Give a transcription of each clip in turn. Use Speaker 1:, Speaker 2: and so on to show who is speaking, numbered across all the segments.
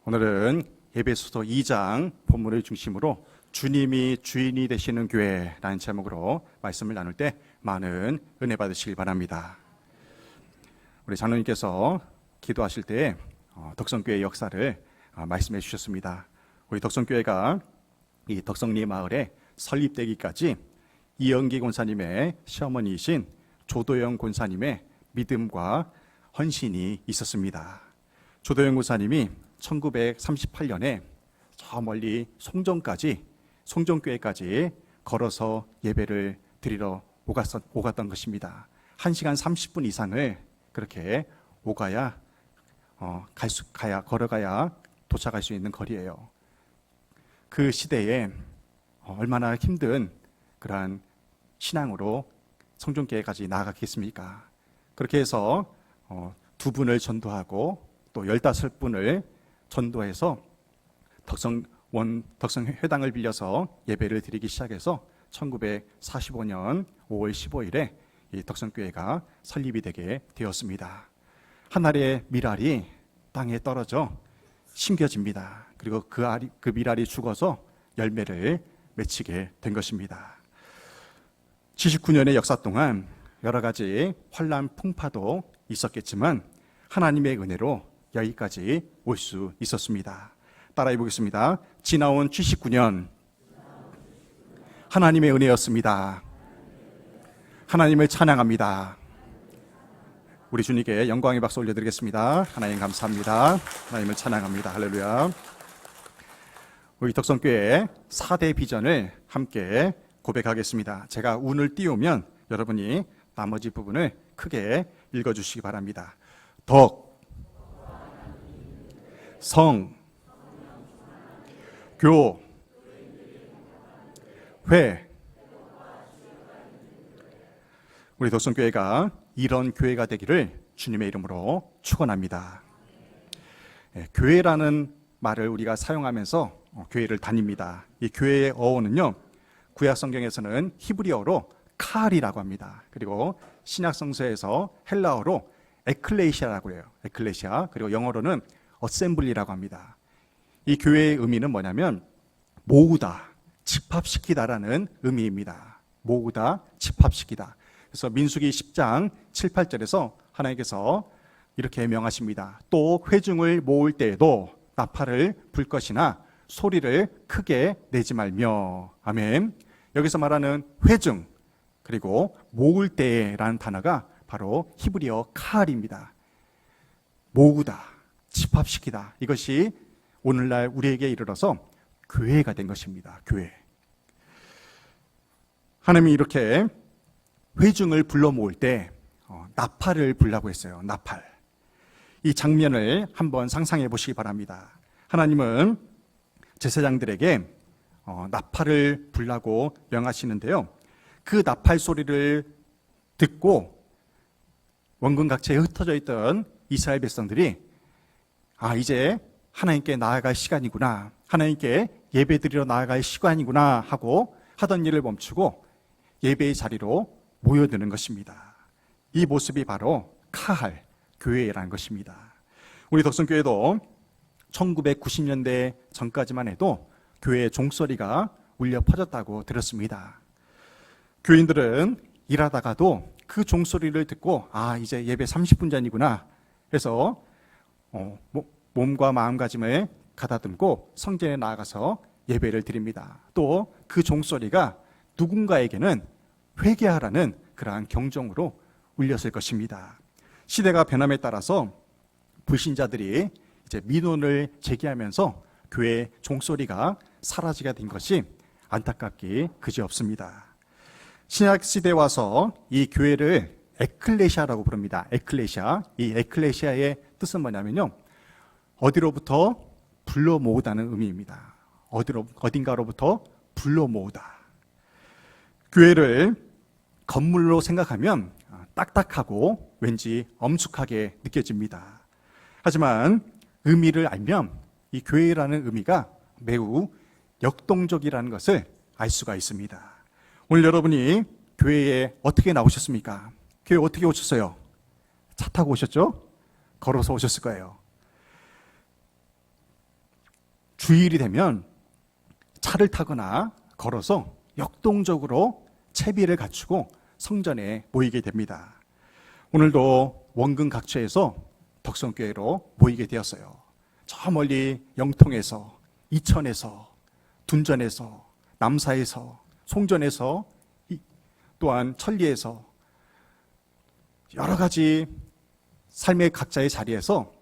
Speaker 1: 오늘은 에베소서 2장 본문을 중심으로 주님이 주인이 되시는 교회라는 제목으로 말씀을 나눌 때 많은 은혜 받으시길 바랍니다. 우리 장로님께서 기도하실 때 덕성교회 역사를 말씀해 주셨습니다. 우리 덕성교회가 이 덕성리 마을에 설립되기까지 이영기 권사님의 시어머니이신 조도영 권사님의 믿음과 헌신이 있었습니다. 조도영 권사님이 1938년에 저 멀리 송정교회까지 걸어서 예배를 드리러 오갔던 것입니다. 1시간 30분 이상을 그렇게 걸어가야 도착할 수 있는 거리예요. 그 시대에 얼마나 힘든 그러한 신앙으로 송정교회까지 나아갔겠습니까? 그렇게 해서 2분을 전도하고 또 15분을 전도해서 덕성회당을 빌려서 예배를 드리기 시작해서 1945년 5월 15일에 이 덕성교회가 설립이 되게 되었습니다. 한 알의 밀알이 땅에 떨어져 심겨집니다. 그리고 그 밀알이 죽어서 열매를 맺히게 된 것입니다. 79년의 역사 동안 여러 가지 환난 풍파도 있었겠지만 하나님의 은혜로 여기까지 올 수 있었습니다. 따라해 보겠습니다. 지나온 79년 하나님의 은혜였습니다. 하나님을 찬양합니다. 우리 주님께 영광의 박수 올려드리겠습니다. 하나님 감사합니다. 하나님을 찬양합니다. 할렐루야. 우리 덕성교회 4대 비전을 함께 고백하겠습니다. 제가 운을 띄우면 여러분이 나머지 부분을 크게 읽어주시기 바랍니다. 덕, 성, 교, 회. 우리 덕성교회가 이런 교회가 되기를 주님의 이름으로 축원합니다. 교회라는 말을 우리가 사용하면서 교회를 다닙니다. 이 교회의 어원은요, 구약 성경에서는 히브리어로 칼이라고 합니다. 그리고 신약 성서에서 헬라어로 에클레시아라고 해요. 에클레시아. 그리고 영어로는 어셈블리라고 합니다. 이 교회의 의미는 뭐냐면 모으다, 집합시키다라는 의미입니다. 모으다, 집합시키다. 그래서 민수기 10장 7, 8절에서 하나님께서 이렇게 명하십니다. 또 회중을 모을 때에도 나팔을 불 것이나 소리를 크게 내지 말며. 아멘. 여기서 말하는 회중 그리고 모을 때라는 단어가 바로 히브리어 칼입니다. 모으다, 집합시키다. 이것이 오늘날 우리에게 이르러서 교회가 된 것입니다. 교회. 하나님이 이렇게 회중을 불러 모을 때 나팔을 불라고 했어요. 나팔. 이 장면을 한번 상상해 보시기 바랍니다. 하나님은 제사장들에게 나팔을 불라고 명하시는데요. 그 나팔 소리를 듣고 원근각지에 흩어져 있던 이스라엘 백성들이 이제 하나님께 나아갈 시간이구나, 하나님께 예배드리러 나아갈 시간이구나 하고 하던 일을 멈추고 예배의 자리로 모여드는 것입니다. 이 모습이 바로 카할 교회라는 것입니다. 우리 덕성교회도 1990년대 전까지만 해도 교회의 종소리가 울려 퍼졌다고 들었습니다. 교인들은 일하다가도 그 종소리를 듣고 이제 예배 30분 전이구나 해서 몸과 마음가짐을 가다듬고 성전에 나아가서 예배를 드립니다. 또 그 종소리가 누군가에게는 회개하라는 그러한 경종으로 울렸을 것입니다. 시대가 변함에 따라서 불신자들이 이제 민원을 제기하면서 교회 종소리가 사라지게 된 것이 안타깝기 그지없습니다. 신약 시대에 와서 이 교회를 에클레시아라고 부릅니다. 에클레시아. 이 에클레시아의 뜻은 뭐냐면요, 어디로부터 불러 모으다는 의미입니다. 어딘가로부터 불러 모으다. 교회를 건물로 생각하면 딱딱하고 왠지 엄숙하게 느껴집니다. 하지만 의미를 알면 이 교회라는 의미가 매우 역동적이라는 것을 알 수가 있습니다. 오늘 여러분이 교회에 어떻게 나오셨습니까? 교회 어떻게 오셨어요? 차 타고 오셨죠? 걸어서 오셨을 거예요. 주일이 되면 차를 타거나 걸어서 역동적으로 채비를 갖추고 성전에 모이게 됩니다. 오늘도 원근 각처에서 덕성교회로 모이게 되었어요. 저 멀리 영통에서, 이천에서, 둔전에서, 남사에서, 송전에서, 또한 천리에서 여러 가지 삶의 각자의 자리에서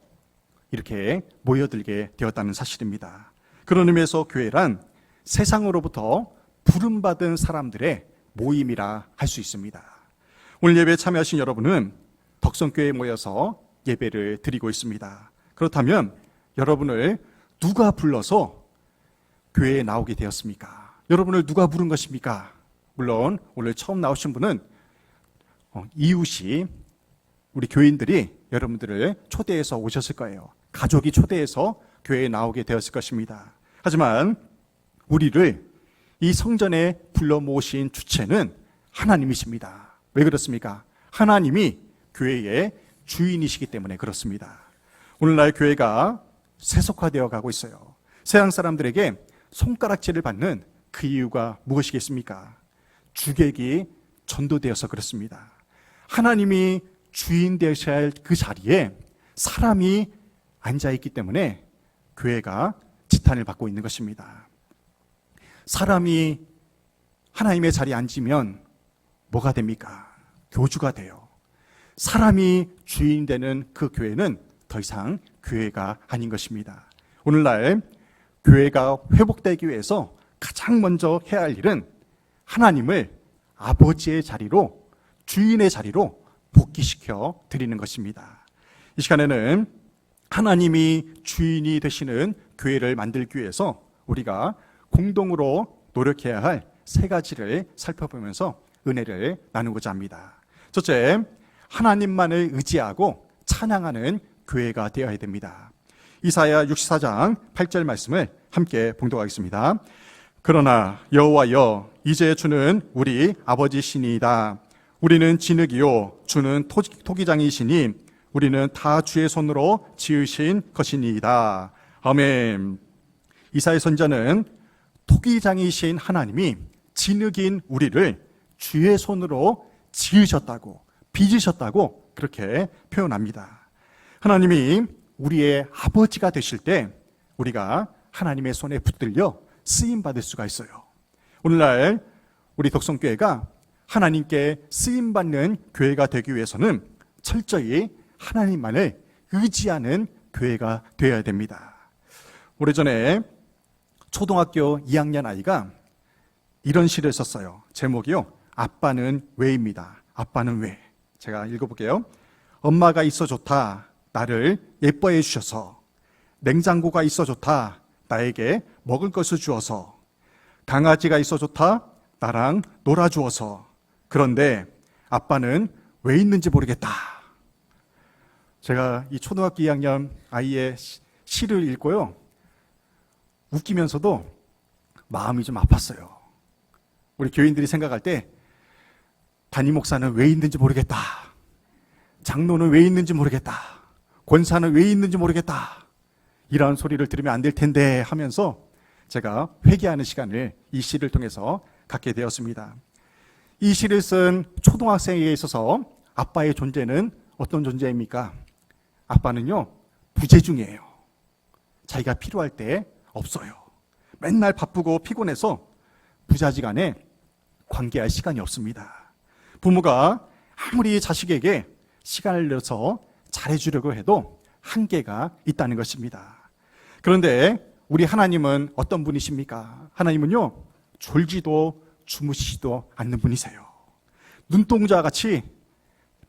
Speaker 1: 이렇게 모여들게 되었다는 사실입니다. 그런 의미에서 교회란 세상으로부터 부름받은 사람들의 모임이라 할 수 있습니다. 오늘 예배에 참여하신 여러분은 덕성교회에 모여서 예배를 드리고 있습니다. 그렇다면 여러분을 누가 불러서 교회에 나오게 되었습니까? 여러분을 누가 부른 것입니까? 물론 오늘 처음 나오신 분은 이웃이, 우리 교인들이 여러분들을 초대해서 오셨을 거예요. 가족이 초대해서 교회에 나오게 되었을 것입니다. 하지만 우리를 이 성전에 불러 모으신 주체는 하나님이십니다. 왜 그렇습니까? 하나님이 교회의 주인이시기 때문에 그렇습니다. 오늘날 교회가 세속화되어 가고 있어요. 세상 사람들에게 손가락질을 받는 그 이유가 무엇이겠습니까? 주객이 전도되어서 그렇습니다. 하나님이 주인 되셔야 할 그 자리에 사람이 앉아있기 때문에 교회가 지탄을 받고 있는 것입니다. 사람이 하나님의 자리에 앉으면 뭐가 됩니까? 교주가 돼요. 사람이 주인 되는 그 교회는 더 이상 교회가 아닌 것입니다. 오늘날 교회가 회복되기 위해서 가장 먼저 해야 할 일은 하나님을 아버지의 자리로, 주인의 자리로 복귀시켜 드리는 것입니다. 이 시간에는 하나님이 주인이 되시는 교회를 만들기 위해서 우리가 공동으로 노력해야 할 세 가지를 살펴보면서 은혜를 나누고자 합니다. 첫째, 하나님만을 의지하고 찬양하는 교회가 되어야 됩니다. 이사야 64장 8절 말씀을 함께 봉독하겠습니다. 그러나 여호와여, 이제 주는 우리 아버지시니이다. 우리는 진흙이요 주는 토기장이시니 우리는 다 주의 손으로 지으신 것이니이다. 아멘. 이사야 선지자는 토기장이신 하나님이 진흙인 우리를 주의 손으로 지으셨다고, 빚으셨다고 그렇게 표현합니다. 하나님이 우리의 아버지가 되실 때 우리가 하나님의 손에 붙들려 쓰임받을 수가 있어요. 오늘날 우리 덕성교회가 하나님께 쓰임받는 교회가 되기 위해서는 철저히 하나님만을 의지하는 교회가 되어야 됩니다. 오래전에 초등학교 2학년 아이가 이런 시를 썼어요. 제목이요, 아빠는 왜입니다. 아빠는 왜. 제가 읽어볼게요. 엄마가 있어 좋다, 나를 예뻐해 주셔서. 냉장고가 있어 좋다, 나에게 먹을 것을 주어서. 강아지가 있어 좋다, 나랑 놀아주어서. 그런데 아빠는 왜 있는지 모르겠다. 제가 이 초등학교 2학년 아이의 시를 읽고요, 웃기면서도 마음이 좀 아팠어요. 우리 교인들이 생각할 때 담임 목사는 왜 있는지 모르겠다, 장로는 왜 있는지 모르겠다, 권사는 왜 있는지 모르겠다, 이런 소리를 들으면 안 될 텐데 하면서 제가 회개하는 시간을 이 시를 통해서 갖게 되었습니다. 이 시를 쓴 초등학생에게 있어서 아빠의 존재는 어떤 존재입니까? 아빠는요, 부재중이에요. 자기가 필요할 때 없어요. 맨날 바쁘고 피곤해서 부자지간에 관계할 시간이 없습니다. 부모가 아무리 자식에게 시간을 내서 잘해주려고 해도 한계가 있다는 것입니다. 그런데 우리 하나님은 어떤 분이십니까? 하나님은요, 졸지도 주무시지도 않는 분이세요. 눈동자 같이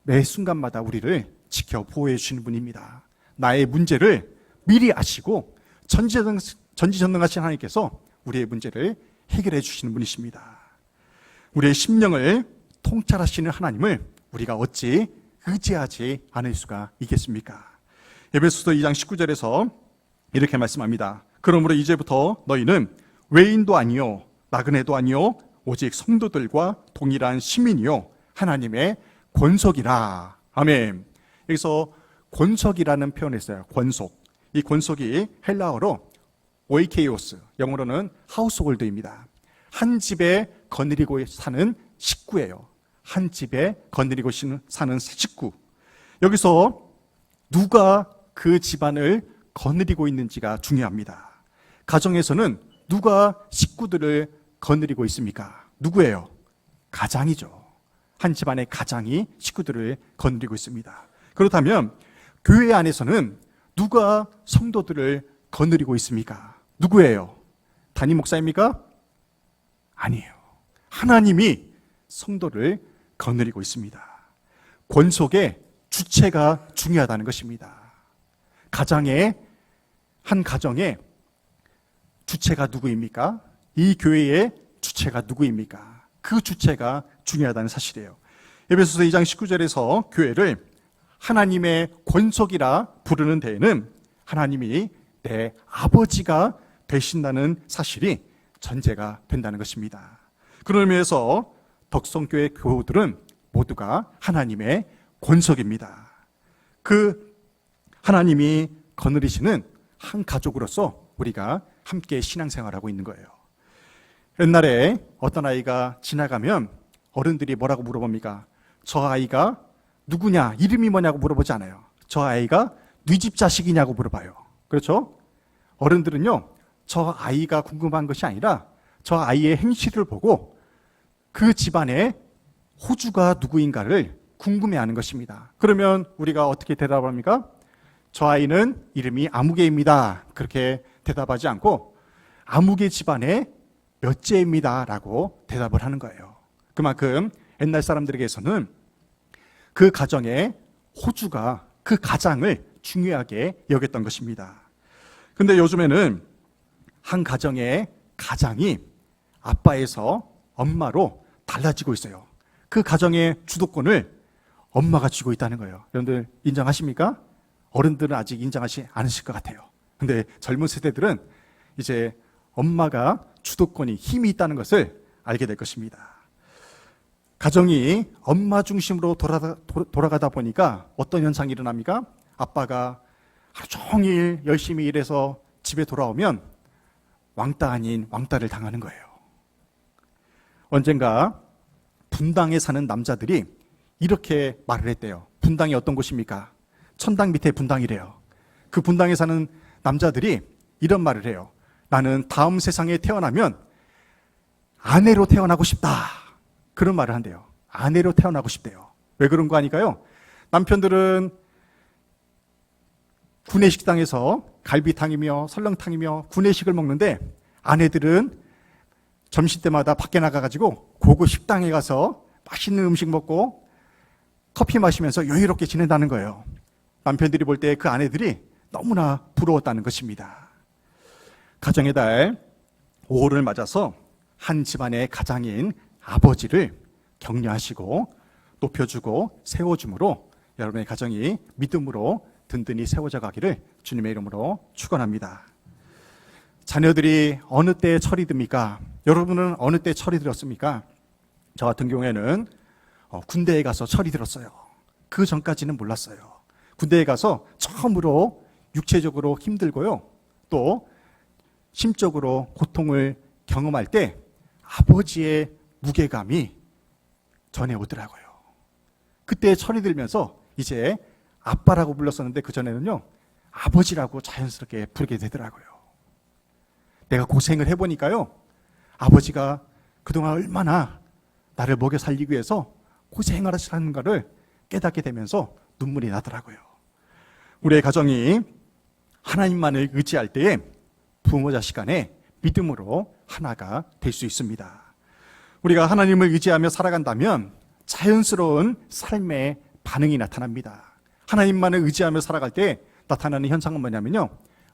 Speaker 1: 매 순간마다 우리를 지켜 보호해 주시는 분입니다. 나의 문제를 미리 아시고 전지전능하신 하나님께서 우리의 문제를 해결해 주시는 분이십니다. 우리의 심령을 통찰하시는 하나님을 우리가 어찌 의지하지 않을 수가 있겠습니까? 에베소서 2장 19절에서 이렇게 말씀합니다. 그러므로 이제부터 너희는 외인도 아니요 나그네도 아니요 오직 성도들과 동일한 시민이요 하나님의 권속이라. 아멘. 여기서 권속이라는 표현을 써요. 권속. 이 권속이 헬라어로 오이케이오스, 영어로는 하우스홀드입니다. 한 집에 거느리고 사는 식구예요. 한 집에 거느리고 사는 식구. 여기서 누가 그 집안을 거느리고 있는지가 중요합니다. 가정에서는 누가 식구들을 거느리고 있습니까? 누구예요? 가장이죠. 한 집안의 가장이 식구들을 거느리고 있습니다. 그렇다면 교회 안에서는 누가 성도들을 거느리고 있습니까? 누구예요? 담임 목사입니까? 아니에요. 하나님이 성도를 거느리고 있습니다. 권속의 주체가 중요하다는 것입니다. 한 가정의 주체가 누구입니까? 이 교회의 주체가 누구입니까? 그 주체가 중요하다는 사실이에요. 에베소서 2장 19절에서 교회를 하나님의 권속이라 부르는 데에는 하나님이 내 아버지가 되신다는 사실이 전제가 된다는 것입니다. 그런 의미에서 덕성교회 교우들은 모두가 하나님의 권속입니다. 그 하나님이 거느리시는 한 가족으로서 우리가 함께 신앙생활하고 있는 거예요. 옛날에 어떤 아이가 지나가면 어른들이 뭐라고 물어봅니까? 저 아이가 누구냐, 이름이 뭐냐고 물어보지 않아요. 저 아이가 네 집 자식이냐고 물어봐요. 그렇죠? 어른들은요, 저 아이가 궁금한 것이 아니라 저 아이의 행실을 보고 그 집안의 호주가 누구인가를 궁금해하는 것입니다. 그러면 우리가 어떻게 대답합니까? 저 아이는 이름이 아무개입니다. 그렇게 대답하지 않고 아무개 집안의 몇째입니다 라고 대답을 하는 거예요. 그만큼 옛날 사람들에게서는 그 가정의 호주가, 그 가장을 중요하게 여겼던 것입니다. 근데 요즘에는 한 가정의 가장이 아빠에서 엄마로 달라지고 있어요. 그 가정의 주도권을 엄마가 쥐고 있다는 거예요. 여러분들 인정하십니까? 어른들은 아직 인정하지 않으실 것 같아요. 근데 젊은 세대들은 이제 엄마가 주도권이, 힘이 있다는 것을 알게 될 것입니다. 가정이 엄마 중심으로 돌아가다 보니까 어떤 현상이 일어납니까? 아빠가 하루 종일 열심히 일해서 집에 돌아오면 왕따 아닌 왕따를 당하는 거예요. 언젠가 분당에 사는 남자들이 이렇게 말을 했대요. 분당이 어떤 곳입니까? 천당 밑에 분당이래요. 그 분당에 사는 남자들이 이런 말을 해요. 나는 다음 세상에 태어나면 아내로 태어나고 싶다. 그런 말을 한대요. 아내로 태어나고 싶대요. 왜 그런 거 아닐까요? 남편들은 구내식당에서 갈비탕이며 설렁탕이며 구내식을 먹는데 아내들은 점심때마다 밖에 나가가지고 고급 식당에 가서 맛있는 음식 먹고 커피 마시면서 여유롭게 지낸다는 거예요. 남편들이 볼 때 그 아내들이 너무나 부러웠다는 것입니다. 가정의 달 5월을 맞아서 한 집안의 가장인 아버지를 격려하시고 높여주고 세워줌으로 여러분의 가정이 믿음으로 든든히 세워져 가기를 주님의 이름으로 축원합니다. 자녀들이 어느 때 철이 듭니까? 여러분은 어느 때 철이 들었습니까? 저 같은 경우에는 군대에 가서 철이 들었어요. 그 전까지는 몰랐어요. 군대에 가서 처음으로 육체적으로 힘들고요, 또 심적으로 고통을 경험할 때 아버지의 무게감이 전해 오더라고요. 그때 철이 들면서 이제 아빠라고 불렀었는데 그전에는요 아버지라고 자연스럽게 부르게 되더라고요. 내가 고생을 해보니까요, 아버지가 그동안 얼마나 나를 먹여 살리기 위해서 고생을 하시는가를 깨닫게 되면서 눈물이 나더라고요. 우리의 가정이 하나님만을 의지할 때에 부모 자식 간에 믿음으로 하나가 될 수 있습니다. 우리가 하나님을 의지하며 살아간다면 자연스러운 삶의 반응이 나타납니다. 하나님만을 의지하며 살아갈 때 나타나는 현상은 뭐냐면요,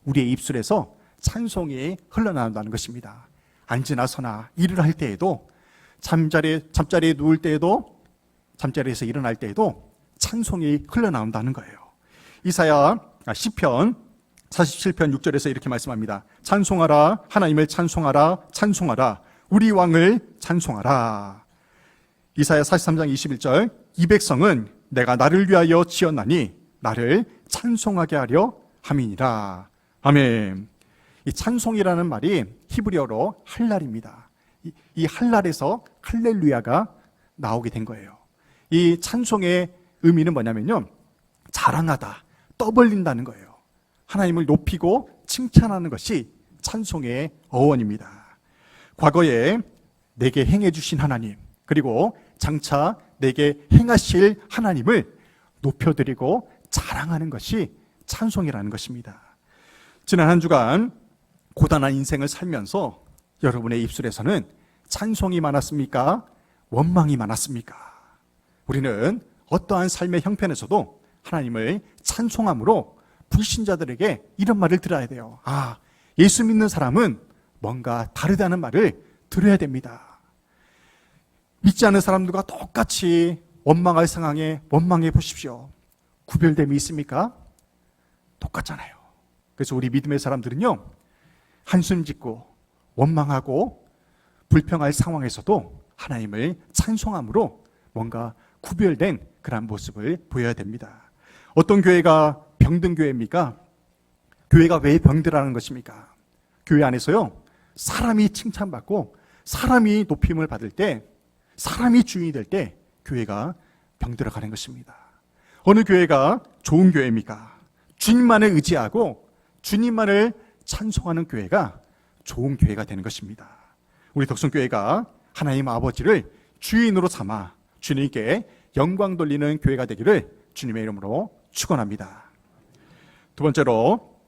Speaker 1: 우리의 입술에서 찬송이 흘러나온다는 것입니다. 앉으나 서나 일을 할 때에도, 잠자리에 누울 때에도, 잠자리에서 일어날 때에도 찬송이 흘러나온다는 거예요. 시편 47편 6절에서 이렇게 말씀합니다. 찬송하라, 하나님을 찬송하라, 찬송하라, 우리 왕을 찬송하라. 이사야 43장 21절, 이 백성은 내가 나를 위하여 지었나니 나를 찬송하게 하려 함이니라. 아멘. 이 찬송이라는 말이 히브리어로 할랄입니다. 이 할랄에서 할렐루야가 나오게 된 거예요. 이 찬송의 의미는 뭐냐면요, 자랑하다, 떠벌린다는 거예요. 하나님을 높이고 칭찬하는 것이 찬송의 어원입니다. 과거에 내게 행해 주신 하나님, 그리고 장차 내게 행하실 하나님을 높여드리고 자랑하는 것이 찬송이라는 것입니다. 지난 한 주간 고단한 인생을 살면서 여러분의 입술에서는 찬송이 많았습니까? 원망이 많았습니까? 우리는 어떠한 삶의 형편에서도 하나님을 찬송함으로 불신자들에게 이런 말을 들어야 돼요. 아, 예수 믿는 사람은 뭔가 다르다는 말을 들어야 됩니다. 믿지 않는 사람들과 똑같이 원망할 상황에 원망해 보십시오. 구별됨이 있습니까? 똑같잖아요. 그래서 우리 믿음의 사람들은요, 한숨 짓고 원망하고 불평할 상황에서도 하나님을 찬송함으로 뭔가 구별된 그런 모습을 보여야 됩니다. 어떤 교회가 병든 교회입니까? 교회가 왜 병들어하는 것입니까? 교회 안에서요, 사람이 칭찬받고 사람이 높임을 받을 때, 사람이 주인이 될 때 교회가 병들어가는 것입니다. 어느 교회가 좋은 교회입니까? 주님만을 의지하고 주님만을 찬송하는 교회가 좋은 교회가 되는 것입니다. 우리 덕성교회가 하나님 아버지를 주인으로 삼아 주님께 영광 돌리는 교회가 되기를 주님의 이름으로 축원합니다. 두 번째로,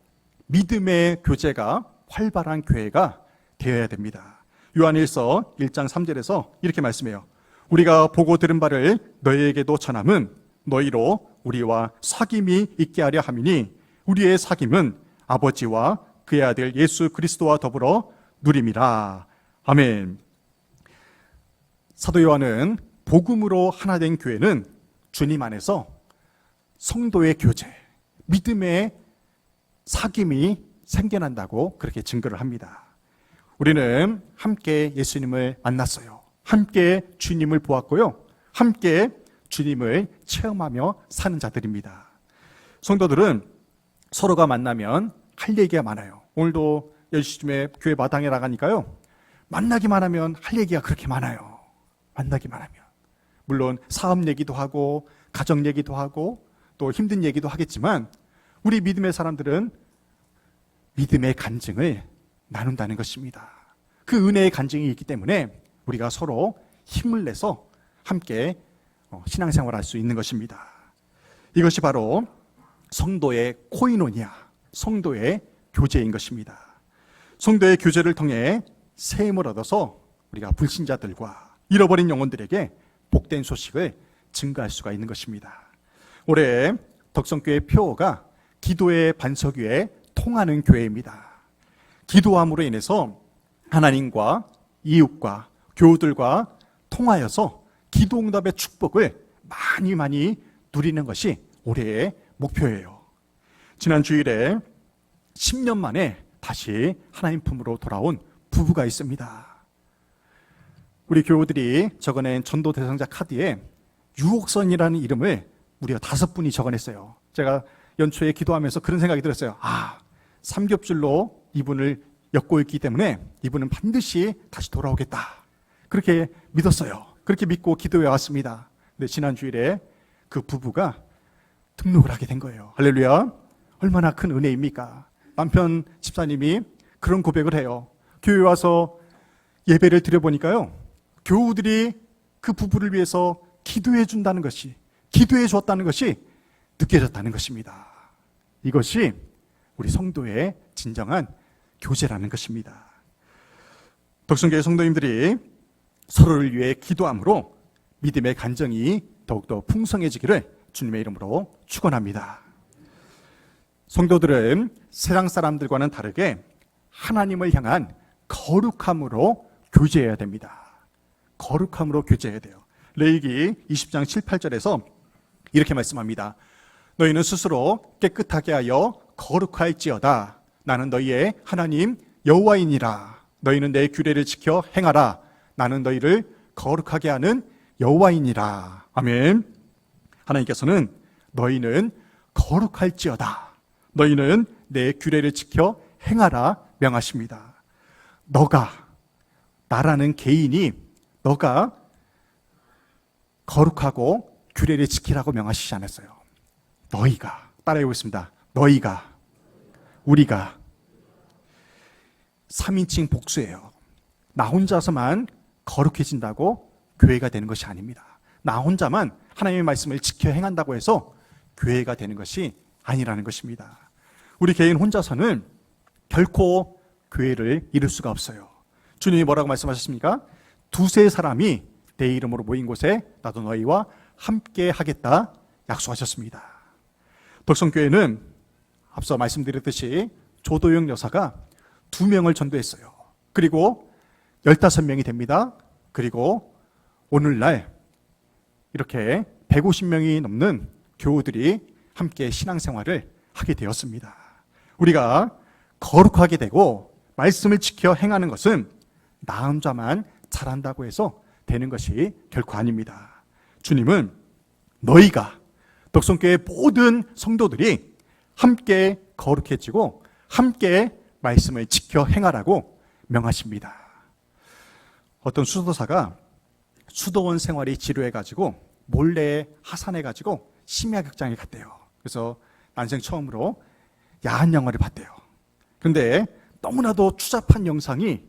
Speaker 1: 믿음의 교제가 활발한 교회가 되어야 됩니다. 요한일서 1장 3절에서 이렇게 말씀해요. 우리가 보고 들은 바를 너희에게도 전함은 너희로 우리와 사귐이 있게 하려 함이니 우리의 사귐은 아버지와 그의 아들 예수 그리스도와 더불어 누림이라. 아멘. 사도 요한은 복음으로 하나 된 교회는 주님 안에서 성도의 교제, 믿음의 사귐이 생겨난다고 그렇게 증거를 합니다. 우리는 함께 예수님을 만났어요. 함께 주님을 보았고요. 함께 주님을 체험하며 사는 자들입니다. 성도들은 서로가 만나면 할 얘기가 많아요. 오늘도 10시쯤에 교회 마당에 나가니까요, 만나기만 하면 할 얘기가 그렇게 많아요. 만나기만 하면. 물론 사업 얘기도 하고 가정 얘기도 하고 또 힘든 얘기도 하겠지만, 우리 믿음의 사람들은 믿음의 간증을 나눈다는 것입니다. 그 은혜의 간증이 있기 때문에 우리가 서로 힘을 내서 함께 신앙생활을 할 수 있는 것입니다. 이것이 바로 성도의 코이노니아, 성도의 교제인 것입니다. 성도의 교제를 통해 세임을 얻어서 우리가 불신자들과 잃어버린 영혼들에게 복된 소식을 증거할 수가 있는 것입니다. 올해 덕성교회 표어가 기도의 반석 위에 통하는 교회입니다. 기도함으로 인해서 하나님과 이웃과 교우들과 통하여서 기도응답의 축복을 많이 누리는 것이 올해의 목표예요. 지난 주일에 10년 만에 다시 하나님 품으로 돌아온 부부가 있습니다. 우리 교우들이 적어낸 전도 대상자 카드에 유옥선이라는 이름을 무려 5분이 적어냈어요. 제가 연초에 기도하면서 그런 생각이 들었어요. 아, 삼겹줄로 이분을 엮고 있기 때문에 이분은 반드시 다시 돌아오겠다. 그렇게 믿었어요. 그렇게 믿고 기도해 왔습니다. 근데 지난 주일에 그 부부가 등록을 하게 된 거예요. 할렐루야. 얼마나 큰 은혜입니까? 남편 집사님이 그런 고백을 해요. 교회 와서 예배를 드려보니까요, 교우들이 그 부부를 위해서 기도해 준다는 것이, 기도해 줬다는 것이 느껴졌다는 것입니다. 이것이 우리 성도의 진정한 교제라는 것입니다. 덕성교회 성도님들이 서로를 위해 기도함으로 믿음의 간정이 더욱더 풍성해지기를 주님의 이름으로 축원합니다. 성도들은 세상 사람들과는 다르게 하나님을 향한 거룩함으로 교제해야 됩니다. 거룩함으로 교제해야 돼요. 레위기 20장 7, 8절에서 이렇게 말씀합니다. 너희는 스스로 깨끗하게 하여 거룩할지어다. 나는 너희의 하나님 여호와이니라. 너희는 내 규례를 지켜 행하라. 나는 너희를 거룩하게 하는 여호와이니라. 아멘. 하나님께서는 너희는 거룩할지어다. 너희는 내 규례를 지켜 행하라 명하십니다. 너가, 나라는 개인이 너가 거룩하고 규례를 지키라고 명하시지 않았어요. 너희가, 따라해 보겠습니다. 너희가, 우리가. 3인칭 복수예요. 나 혼자서만 거룩해진다고 교회가 되는 것이 아닙니다. 나 혼자만 하나님의 말씀을 지켜 행한다고 해서 교회가 되는 것이 아니라는 것입니다. 우리 개인 혼자서는 결코 교회를 이룰 수가 없어요. 주님이 뭐라고 말씀하셨습니까? 두세 사람이 내 이름으로 모인 곳에 나도 너희와 함께 하겠다 약속하셨습니다. 덕성교회는 앞서 말씀드렸듯이 조도영 여사가 2명을 전도했어요. 그리고 15명이 됩니다. 그리고 오늘날 이렇게 150명이 넘는 교우들이 함께 신앙생활을 하게 되었습니다. 우리가 거룩하게 되고 말씀을 지켜 행하는 것은 나 혼자만 잘한다고 해서 되는 것이 결코 아닙니다. 주님은 너희가, 덕성교회 모든 성도들이 함께 거룩해지고 함께 말씀을 지켜 행하라고 명하십니다. 어떤 수도사가 수도원 생활이 지루해가지고 몰래 하산해가지고 심야극장에 갔대요. 그래서 난생 처음으로 야한 영화를 봤대요. 그런데 너무나도 추잡한 영상이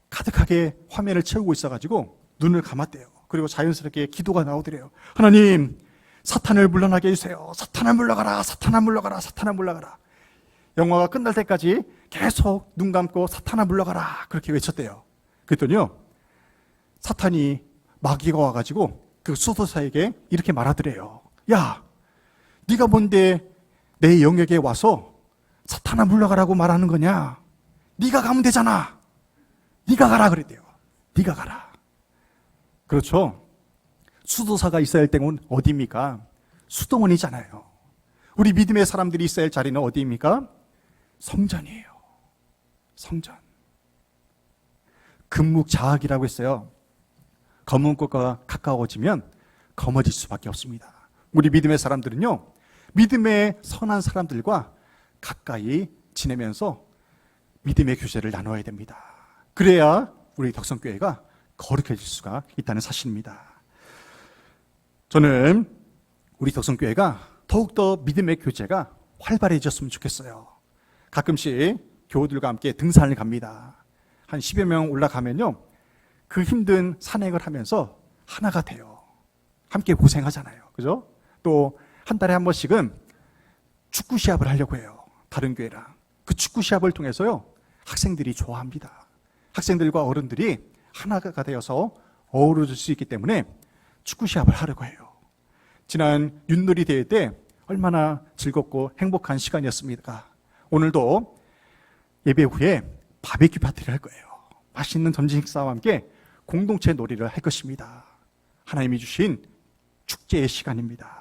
Speaker 1: 가득하게 화면을 채우고 있어가지고 눈을 감았대요. 그리고 자연스럽게 기도가 나오더래요. 하나님, 사탄을 물러나게 해주세요. 사탄아 물러가라, 사탄아 물러가라, 사탄아 물러가라. 영화가 끝날 때까지 계속 눈 감고 사탄아 물러가라 그렇게 외쳤대요. 그랬더니요, 사탄이 마귀가 와가지고 그 수도사에게 이렇게 말하더래요. 야, 네가 뭔데 내 영역에 와서 사탄아 물러가라고 말하는 거냐? 네가 가면 되잖아. 네가 가라 그랬대요. 네가 가라. 그렇죠. 수도사가 있어야 할 때는 어디입니까? 수도원이잖아요. 우리 믿음의 사람들이 있어야 할 자리는 어디입니까? 성전이에요. 성전. 금묵자학이라고 했어요. 검은 꽃과 가까워지면 검어질 수밖에 없습니다. 우리 믿음의 사람들은요, 믿음의 선한 사람들과 가까이 지내면서 믿음의 교제를 나눠야 됩니다. 그래야 우리 덕성교회가 거룩해질 수가 있다는 사실입니다. 저는 우리 덕성교회가 더욱더 믿음의 교제가 활발해졌으면 좋겠어요. 가끔씩 교우들과 함께 등산을 갑니다. 한 10여 명 올라가면요, 그 힘든 산행을 하면서 하나가 돼요. 함께 고생하잖아요. 그죠? 또 한 달에 한 번씩은 축구 시합을 하려고 해요. 다른 교회랑. 그 축구 시합을 통해서요, 학생들이 좋아합니다. 학생들과 어른들이 하나가 되어서 어우러질 수 있기 때문에 축구 시합을 하려고 해요. 지난 윷놀이 대회 때 얼마나 즐겁고 행복한 시간이었습니까? 오늘도 예배 후에 바베큐 파티를 할 거예요. 맛있는 점심 식사와 함께 공동체 놀이를 할 것입니다. 하나님이 주신 축제의 시간입니다.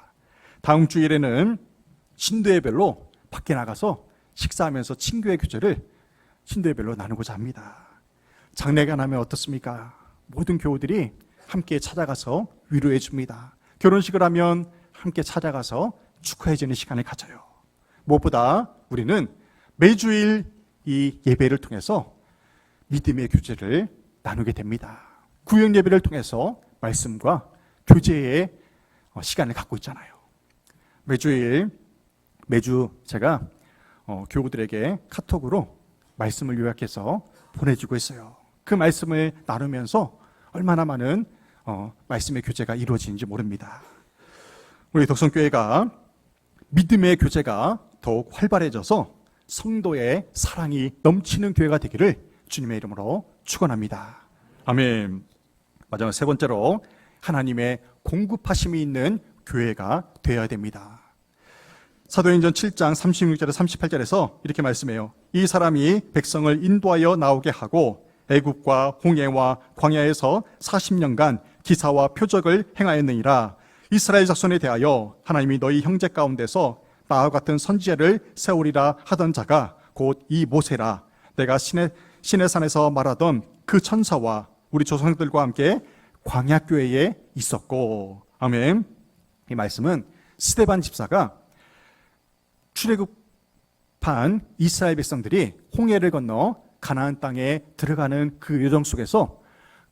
Speaker 1: 다음 주일에는 신도회별로 밖에 나가서 식사하면서 친교의 교제를 신도회별로 나누고자 합니다. 장례가 나면 어떻습니까? 모든 교우들이 함께 찾아가서 위로해 줍니다. 결혼식을 하면 함께 찾아가서 축하해주는 시간을 가져요. 무엇보다 우리는 매주일 이 예배를 통해서 믿음의 교제를 나누게 됩니다. 구역 예배를 통해서 말씀과 교제의 시간을 갖고 있잖아요. 매주 제가 교우들에게 카톡으로 말씀을 요약해서 보내주고 있어요. 그 말씀을 나누면서 얼마나 많은 말씀의 교제가 이루어지는지 모릅니다. 우리 덕성교회가 믿음의 교제가 더욱 활발해져서 성도의 사랑이 넘치는 교회가 되기를 주님의 이름으로 축원합니다. 아멘. 마지막 세 번째로 하나님의 공급하심이 있는 교회가 되어야 됩니다. 사도행전 7장 36절에 38절에서 이렇게 말씀해요. 이 사람이 백성을 인도하여 나오게 하고 애굽과 홍해와 광야에서 40년간 기사와 표적을 행하였느니라. 이스라엘 자손에 대하여 하나님이 너희 형제 가운데서 나와 같은 선지자를 세우리라 하던 자가 곧 이 모세라. 내가 신의 산에서 말하던 그 천사와 우리 조상들과 함께 광야교회에 있었고. 아멘. 이 말씀은 스데반 집사가 출애굽 반 이스라엘 백성들이 홍해를 건너 가나안 땅에 들어가는 그 여정 속에서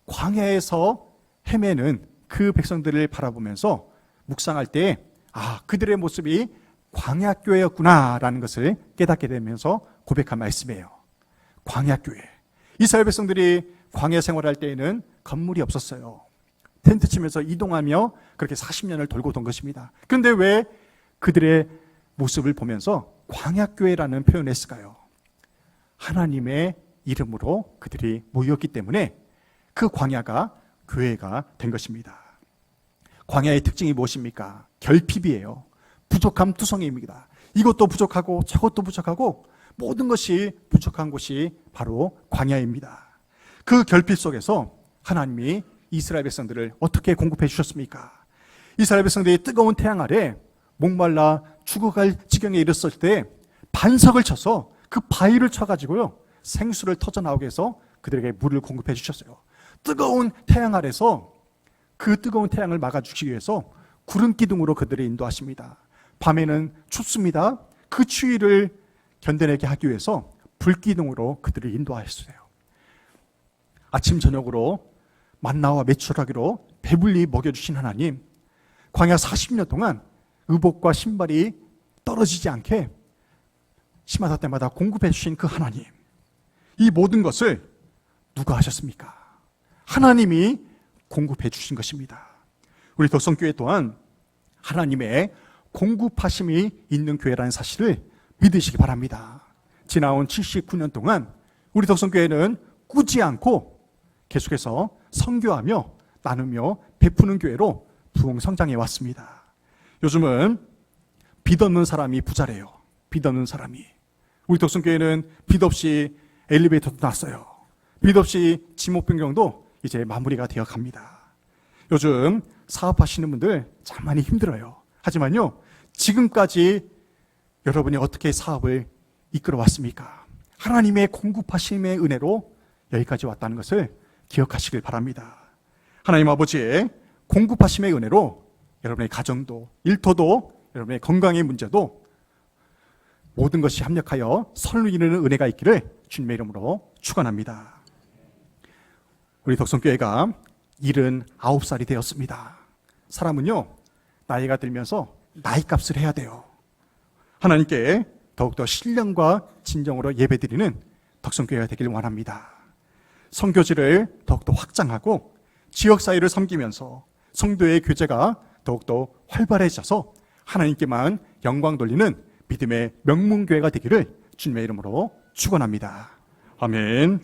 Speaker 1: 광야에서 헤매는 그 백성들을 바라보면서 묵상할 때 그들의 모습이 광야교회였구나라는 것을 깨닫게 되면서 고백한 말씀이에요. 광야교회. 이스라엘 백성들이 광야 생활할 때에는 건물이 없었어요. 텐트 치면서 이동하며 그렇게 40년을 돌고 돈 것입니다. 그런데 왜 그들의 모습을 보면서 광야교회라는 표현을 했을까요? 하나님의 이름으로 그들이 모였기 때문에 그 광야가 교회가 된 것입니다. 광야의 특징이 무엇입니까? 결핍이에요. 부족함 투성이입니다. 이것도 부족하고 저것도 부족하고 모든 것이 부족한 곳이 바로 광야입니다. 그 결핍 속에서 하나님이 이스라엘 백성들을 어떻게 공급해 주셨습니까? 이스라엘 백성들이 뜨거운 태양 아래 목말라 죽어갈 지경에 이르렀을 때 반석을 쳐서 그 바위를 쳐가지고요 생수를 터져 나오게 해서 그들에게 물을 공급해 주셨어요. 뜨거운 태양 아래서 그 뜨거운 태양을 막아주시기 위해서 구름 기둥으로 그들을 인도하십니다. 밤에는 춥습니다. 그 추위를 견뎌내게 하기 위해서 불기둥으로 그들을 인도하셨어요. 아침 저녁으로 만나와 메추라기로 배불리 먹여주신 하나님, 광야 40년 동안 의복과 신발이 떨어지지 않게 시마다 때마다 공급해 주신 그 하나님, 이 모든 것을 누가 하셨습니까? 하나님이 공급해 주신 것입니다. 우리 덕성교회 또한 하나님의 공급하심이 있는 교회라는 사실을 믿으시기 바랍니다. 지나온 79년 동안 우리 덕성교회는 꾸지 않고 계속해서 선교하며 나누며 베푸는 교회로 부흥 성장해 왔습니다. 요즘은 빚 없는 사람이 부자래요. 빚 없는 사람이. 우리 덕성교회는 빚 없이 엘리베이터도 났어요. 빚 없이 지목 변경도 이제 마무리가 되어 갑니다. 요즘 사업하시는 분들 참 많이 힘들어요. 하지만요, 지금까지 여러분이 어떻게 사업을 이끌어 왔습니까? 하나님의 공급하심의 은혜로 여기까지 왔다는 것을 기억하시길 바랍니다. 하나님 아버지의 공급하심의 은혜로 여러분의 가정도, 일터도, 여러분의 건강의 문제도 모든 것이 합력하여 선을 이루는 은혜가 있기를 주님의 이름으로 축원합니다. 우리 덕성교회가 79살이 되었습니다. 사람은요, 나이가 들면서 나이값을 해야 돼요. 하나님께 더욱더 신령과 진정으로 예배드리는 덕성교회가 되기를 원합니다. 선교지를 더욱더 확장하고 지역사회를 섬기면서 성도의 교제가 더욱더 활발해져서 하나님께만 영광 돌리는 믿음의 명문교회가 되기를 주님의 이름으로 축원합니다. 아멘.